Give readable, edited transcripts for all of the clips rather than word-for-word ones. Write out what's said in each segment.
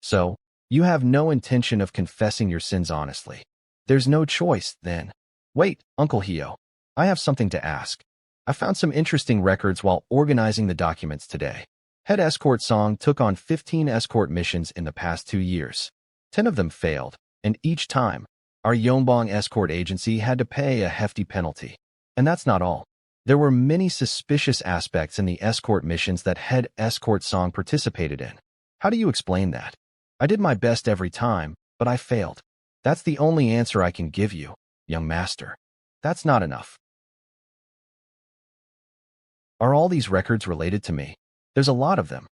So, you have no intention of confessing your sins honestly. There's no choice, then. Wait, Uncle Hyo. I have something to ask. I found some interesting records while organizing the documents today. Head escort Song took on 15 escort missions in the past 2 years. 10 of them failed, and each time, our Yongbong escort agency had to pay a hefty penalty. And that's not all. There were many suspicious aspects in the escort missions that Head Escort Song participated in. How do you explain that? I did my best every time, but I failed. That's the only answer I can give you, young master. That's not enough. Are all these records related to me? There's a lot of them.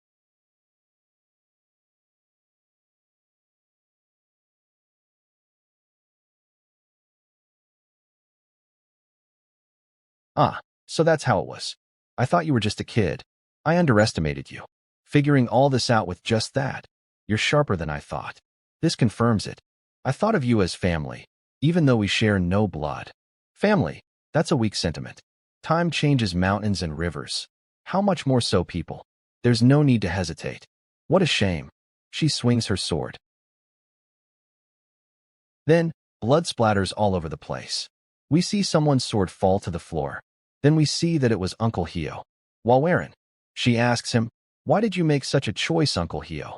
Ah, so that's how it was. I thought you were just a kid. I underestimated you. Figuring all this out with just that. You're sharper than I thought. This confirms it. I thought of you as family, even though we share no blood. Family, that's a weak sentiment. Time changes mountains and rivers. How much more so people? There's no need to hesitate. What a shame. She swings her sword. Then, blood splatters all over the place. We see someone's sword fall to the floor. Then we see that it was Uncle Hyo. Walwaren. She asks him, "Why did you make such a choice, Uncle Hyo?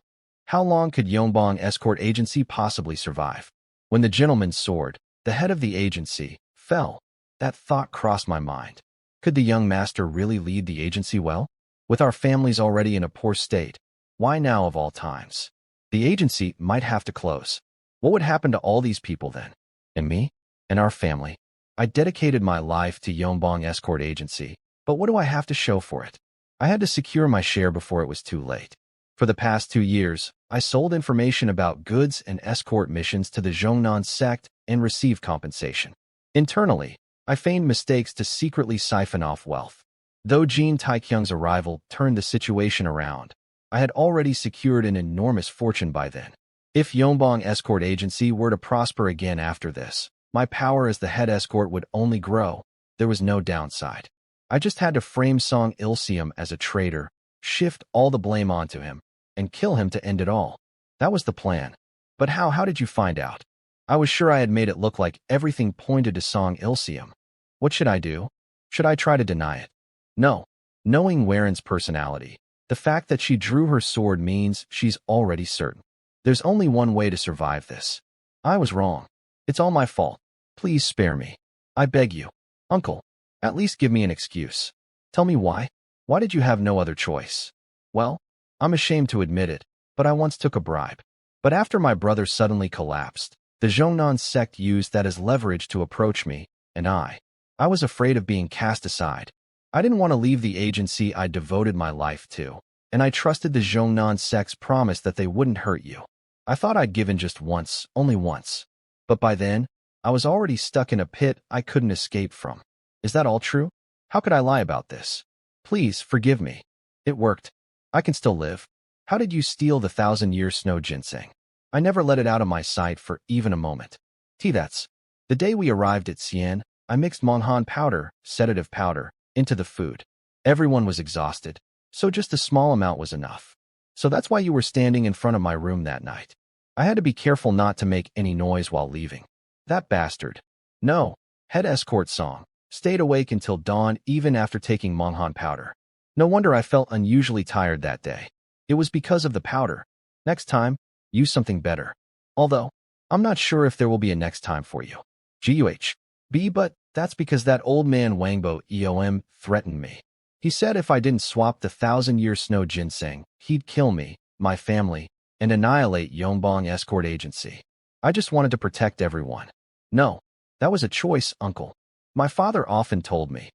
How long could Yongbong Escort Agency possibly survive?" When the gentleman's sword, the head of the agency, fell, that thought crossed my mind. Could the young master really lead the agency well? With our families already in a poor state, why now of all times? The agency might have to close. What would happen to all these people then? And me? And our family? I dedicated my life to Yongbong Escort Agency, but what do I have to show for it? I had to secure my share before it was too late. For the past 2 years, I sold information about goods and escort missions to the Zhongnan sect and received compensation. Internally, I feigned mistakes to secretly siphon off wealth. Though Jin Tae-Kyung's arrival turned the situation around, I had already secured an enormous fortune by then. If Yongbong Escort Agency were to prosper again after this, my power as the head escort would only grow. There was no downside. I just had to frame Song Ilseum as a traitor, shift all the blame onto him, and kill him to end it all. That was the plan. But how did you find out? I was sure I had made it look like everything pointed to Song Ilseum. What should I do? Should I try to deny it? No. Knowing Waren's personality, the fact that she drew her sword means she's already certain. There's only one way to survive this. I was wrong. It's all my fault. Please spare me. I beg you. Uncle, at least give me an excuse. Tell me why. Why did you have no other choice? Well, I'm ashamed to admit it, but I once took a bribe. But after my brother suddenly collapsed, the Zhongnan sect used that as leverage to approach me, and I was afraid of being cast aside. I didn't want to leave the agency I devoted my life to, and I trusted the Zhongnan sect's promise that they wouldn't hurt you. I thought I'd given just once, only once. But by then, I was already stuck in a pit I couldn't escape from. Is that all true? How could I lie about this? Please forgive me. It worked. I can still live. How did you steal the 1,000-year snow ginseng? I never let it out of my sight for even a moment. That's. The day we arrived at Xi'an, I mixed Monhan powder, sedative powder, into the food. Everyone was exhausted, so just a small amount was enough. So that's why you were standing in front of my room that night. I had to be careful not to make any noise while leaving. That bastard. No, head escort Song stayed awake until dawn even after taking Monhan powder. No wonder I felt unusually tired that day. It was because of the powder. Next time, use something better. Although, I'm not sure if there will be a next time for you. GUHB, but that's because that old man Wangbo EOM threatened me. He said if I didn't swap the 1,000-year snow ginseng, he'd kill me, my family, and annihilate Yongbong Escort Agency. I just wanted to protect everyone. No, that was a choice, Uncle. My father often told me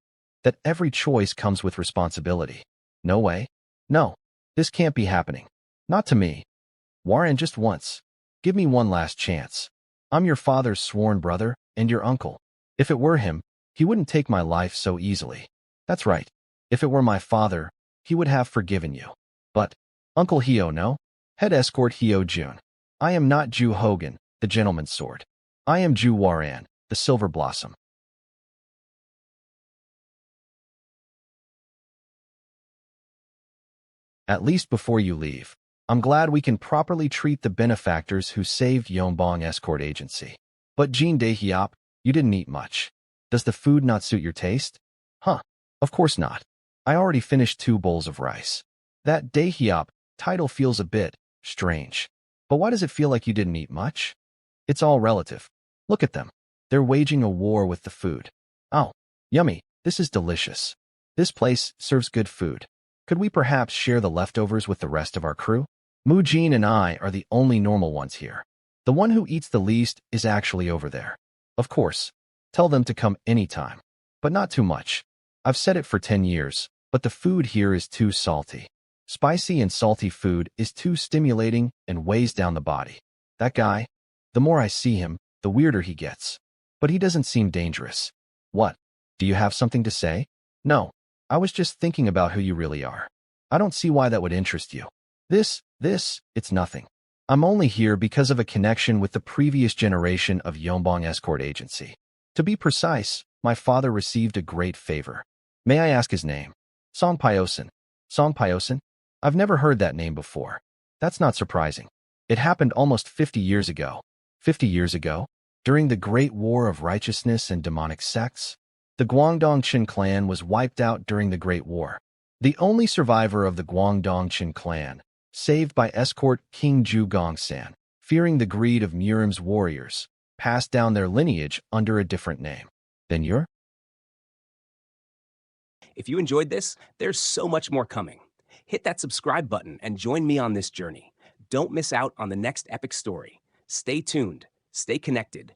that every choice comes with responsibility. No way. No, this can't be happening. Not to me. Warren, just once. Give me one last chance. I'm your father's sworn brother and your uncle. If it were him, he wouldn't take my life so easily. That's right. If it were my father, he would have forgiven you. But, Uncle Hyo, no? Head escort Hyo Jun. I am not Ju Hogan, the gentleman's sword. I am Ju Waran, the silver blossom. At least before you leave, I'm glad we can properly treat the benefactors who saved Yongbong Escort Agency. But Jin Tae-Kyung, you didn't eat much. Does the food not suit your taste? Huh, of course not. I already finished 2 bowls of rice. That Tae-Kyung title feels a bit strange. But why does it feel like you didn't eat much? It's all relative. Look at them. They're waging a war with the food. Oh, yummy, this is delicious. This place serves good food. Could we perhaps share the leftovers with the rest of our crew? Jin and I are the only normal ones here. The one who eats the least is actually over there. Of course, tell them to come anytime. But not too much. I've said it for 10 years, but the food here is too salty. Spicy and salty food is too stimulating and weighs down the body. That guy, the more I see him, the weirder he gets. But he doesn't seem dangerous. What? Do you have something to say? No, I was just thinking about who you really are. I don't see why that would interest you. It's nothing. I'm only here because of a connection with the previous generation of Yongbong Escort Agency. To be precise, my father received a great favor. May I ask his name? Song Pyosin. Song Pyosin? I've never heard that name before. That's not surprising. It happened almost 50 years ago. 50 years ago? During the Great War of Righteousness and Demonic Sects? The Guangdong clan was wiped out during the Great War. The only survivor of the Guangdong clan, saved by escort King Ju Gongsan, fearing the greed of Murim's warriors, passed down their lineage under a different name. Then you're? If you enjoyed this, there's so much more coming. Hit that subscribe button and join me on this journey. Don't miss out on the next epic story. Stay tuned, stay connected,